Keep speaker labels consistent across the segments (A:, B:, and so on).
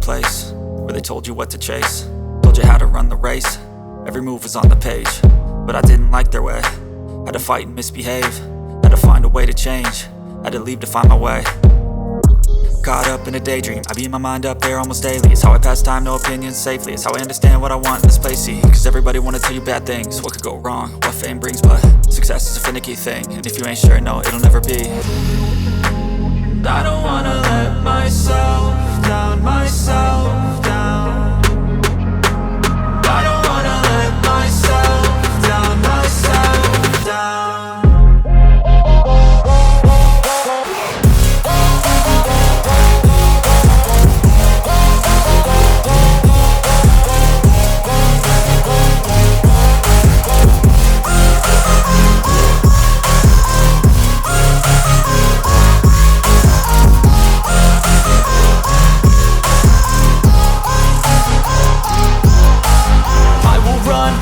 A: place where they told you what to chase, told you how to run the race. Every move was on the page, but I didn't like their way. Had to fight and misbehave, had to find a way to change, had to leave to find my way. Caught up in a daydream, I beat my mind up there almost daily. It's how I pass time, no opinions safely. It's how I understand what I want in this place, see. Cause everybody wanna tell you bad things, what could go wrong, what fame brings. But success is a finicky thing, and if you ain't sure, no, it'll never be. I don't wanna let myself down, myself down. I don't wanna let myself down, myself down.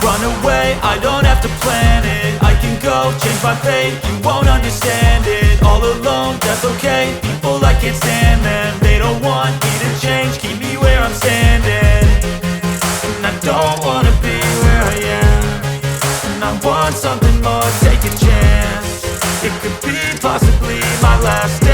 A: Run away, I don't have to plan it. I can go, change my fate, you won't understand it. All alone, that's okay, people I can't stand them. They don't want me to change, keep me where I'm standing. And I don't wanna be where I am, and I want something more, take a chance. It could be possibly my last day.